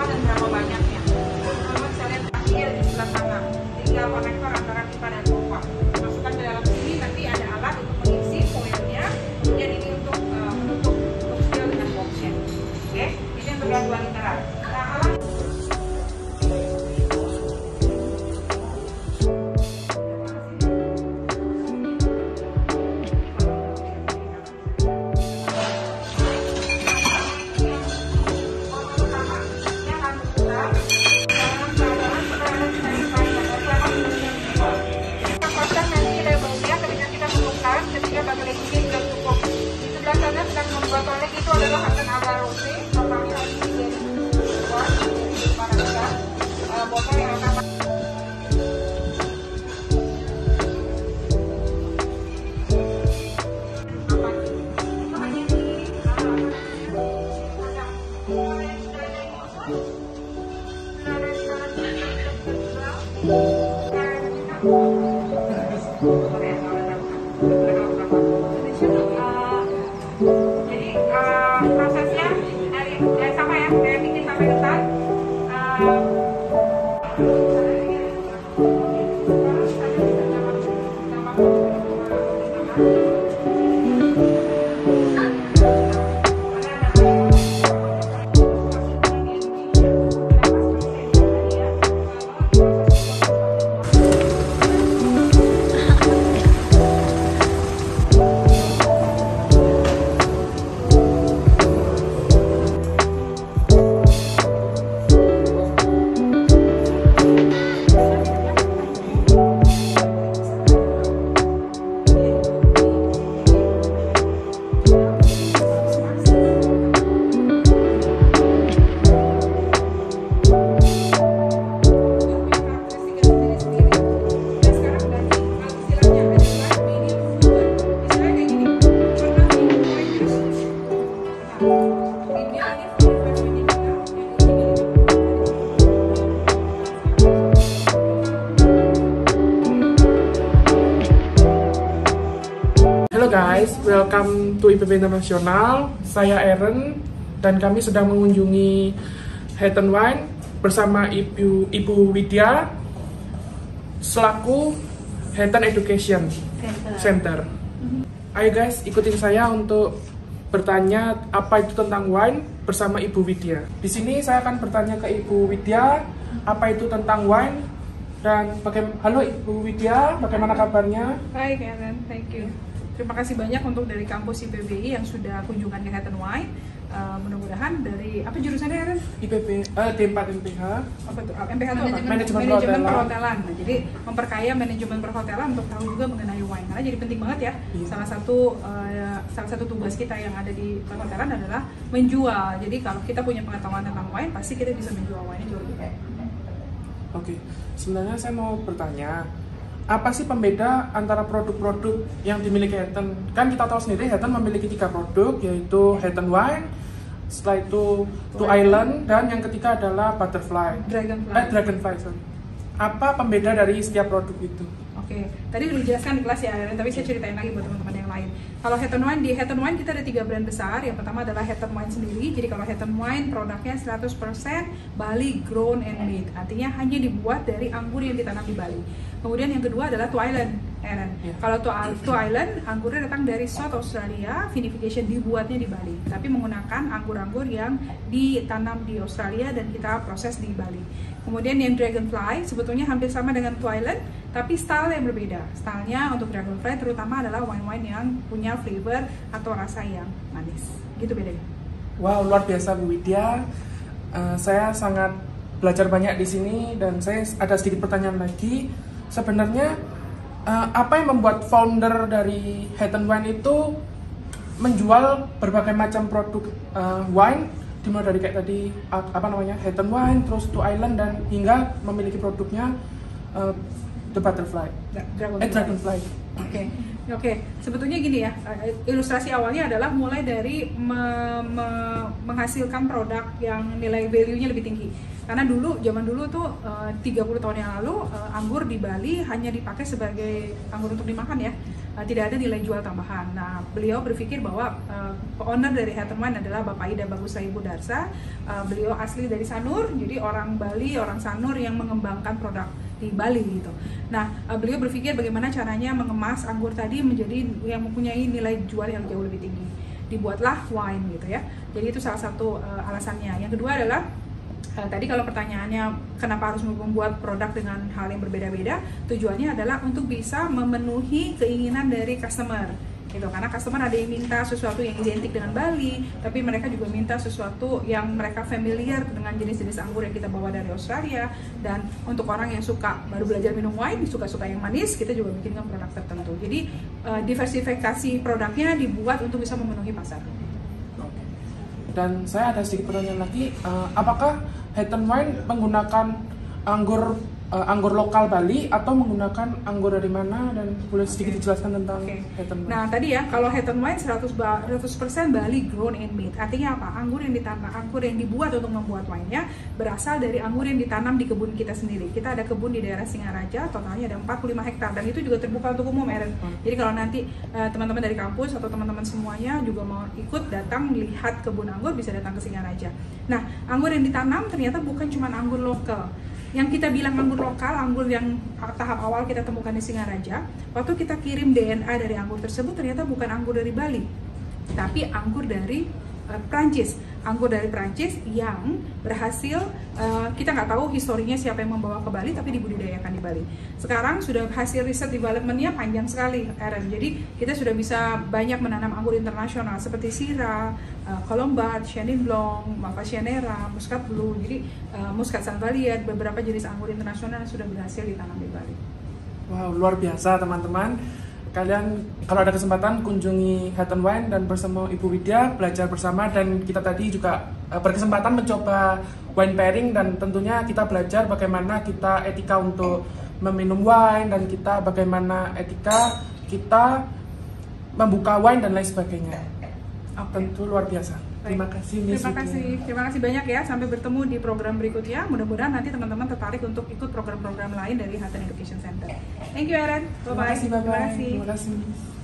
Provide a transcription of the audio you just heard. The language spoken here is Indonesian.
berapa dan berapa banyaknya. Teman-teman bisa lihat akhir di sebelah sana, tinggal konektor antara pipa dan pompa. Masukkan ke dalam sini, nanti ada alat untuk mengisi foilnya, kemudian ini untuk menutup, untuk seal dengan boxnya. Oke, ini untuk yang 2 literan. Nah, alat botolnya itu adalah Haten Agarose, totalnya ini dari botol yang akan prosesnya dari sama ya, dari bikin sampai ketan. Halo guys, welcome to IPB Internasional. Saya Aaron dan kami sedang mengunjungi Haten Wine bersama Ibu Widya selaku Haten Education Center. Ayo guys, ikutin saya untuk bertanya apa itu tentang wine bersama Ibu Widya. Di sini saya akan bertanya ke Ibu Widya apa itu tentang wine dan halo Ibu Widya, bagaimana kabarnya? Baik Aaron, thank you. Terima kasih banyak untuk dari kampus IPBI yang sudah kunjungan ke Haten Wine. Mudah-mudahan dari apa jurusannya Aaron? IPB, D4 MPH. Apa tuh? MPH itu apa? Manajemen perhotelan. Nah, jadi memperkaya manajemen perhotelan untuk tahu juga mengenai wine. Karena jadi penting banget ya. Iya. Salah satu tugas kita yang ada di perhotelan adalah menjual. Jadi kalau kita punya pengetahuan tentang wine, pasti kita bisa menjual wine itu lebih baik. Oke, sebenarnya saya mau bertanya, apa sih pembeda antara produk-produk yang dimiliki Haten? Kan kita tahu sendiri Haten memiliki 3 produk, yaitu Haten Wine, setelah itu Two Island, dan yang ketiga adalah Butterfly. Dragonfly. Apa pembeda dari setiap produk itu? Oke, tadi udah dijelaskan di kelas ya, tapi saya ceritain lagi buat teman-teman yang lain. Kalau Haten Wine, di Haten Wine kita ada 3 brand besar. Yang pertama adalah Haten Wine sendiri. Jadi kalau Haten Wine produknya 100% Bali grown and made. Artinya hanya dibuat dari anggur yang ditanam di Bali. Kemudian yang kedua adalah Two Island, Aaron. Yeah. Kalau Two Island, anggurnya datang dari South Australia, vinification dibuatnya di Bali. Tapi menggunakan anggur-anggur yang ditanam di Australia dan kita proses di Bali. Kemudian yang Dragonfly sebetulnya hampir sama dengan Two Island, tapi style yang berbeda. Stylenya untuk Dragonfly terutama adalah wine-wine yang punya flavor atau rasa yang manis. Gitu bedanya. Wow, luar biasa Bu Widya. Saya sangat belajar banyak di sini dan saya ada sedikit pertanyaan lagi. Sebenarnya apa yang membuat founder dari Haten Wine itu menjual berbagai macam produk wine, dimulai dari kayak tadi Haten Wine, terus Two Island, dan hingga memiliki produknya The Butterfly, Dragonfly. Oke. Sebetulnya gini ya, ilustrasi awalnya adalah mulai dari menghasilkan produk yang nilai value-nya lebih tinggi. Karena zaman dulu tuh 30 tahun yang lalu anggur di Bali hanya dipakai sebagai anggur untuk dimakan ya. tidak ada nilai jual tambahan. Nah, beliau berpikir bahwa owner dari Hatton Wine adalah Bapak Ida Bagusai Budarsa. Beliau asli dari Sanur, jadi orang Bali, orang Sanur yang mengembangkan produk di Bali gitu. Nah, beliau berpikir bagaimana caranya mengemas anggur tadi menjadi yang mempunyai nilai jual yang jauh lebih tinggi. Dibuatlah wine gitu ya. Jadi itu salah satu alasannya. Yang kedua adalah tadi kalau pertanyaannya kenapa harus membuat produk dengan hal yang berbeda-beda, tujuannya adalah untuk bisa memenuhi keinginan dari customer gitu. Karena customer ada yang minta sesuatu yang identik dengan Bali, tapi mereka juga minta sesuatu yang mereka familiar dengan jenis-jenis anggur yang kita bawa dari Australia. Dan untuk orang yang suka baru belajar minum wine, suka-suka yang manis, kita juga bikinkan produk tertentu. Jadi diversifikasi produknya dibuat untuk bisa memenuhi pasar. Dan saya ada sedikit pertanyaan lagi, apakah Hatton Wine menggunakan anggur lokal Bali atau menggunakan anggur dari mana, dan boleh sedikit dijelaskan tentang Hatton Wine? Nah tadi ya, kalau Hatton Wine 100% Bali grown in meat. Artinya apa? Anggur yang ditanam, anggur yang dibuat untuk membuat wine-nya berasal dari anggur yang ditanam di kebun kita sendiri. Kita ada kebun di daerah Singaraja, totalnya ada 45 hektar, dan itu juga terbuka untuk umum, Eren. Jadi kalau nanti teman-teman dari kampus atau teman-teman semuanya juga mau ikut datang melihat kebun anggur, bisa datang ke Singaraja. Nah, anggur yang ditanam ternyata bukan cuma anggur lokal. Yang kita bilang anggur lokal, anggur yang tahap awal kita temukan di Singaraja, waktu kita kirim DNA dari anggur tersebut ternyata bukan anggur dari Bali, tapi anggur dari Prancis. Anggur dari Prancis yang berhasil, kita nggak tahu historinya siapa yang membawa ke Bali, tapi dibudidayakan di Bali. Sekarang sudah hasil riset developmentnya panjang sekali, Aaron. Jadi kita sudah bisa banyak menanam anggur internasional seperti Syrah, Colombard, Chenin Blanc, Macassianera, Muscat Blue. Jadi Muscat Sanvalier, beberapa jenis anggur internasional sudah berhasil ditanam di Bali. Wow, luar biasa teman-teman. Kalian kalau ada kesempatan kunjungi Hatton Wine dan bersama Ibu Widya belajar bersama, dan kita tadi juga berkesempatan mencoba wine pairing, dan tentunya kita belajar bagaimana kita etika untuk meminum wine, dan kita bagaimana etika kita membuka wine dan lain sebagainya. Tentu luar biasa. Terima kasih Miss Widya. Terima kasih banyak ya. Sampai bertemu di program berikutnya. Mudah-mudahan nanti teman-teman tertarik untuk ikut program-program lain dari Hatton Education Center. Thank you, Aaron. Bye-bye. Terima kasih.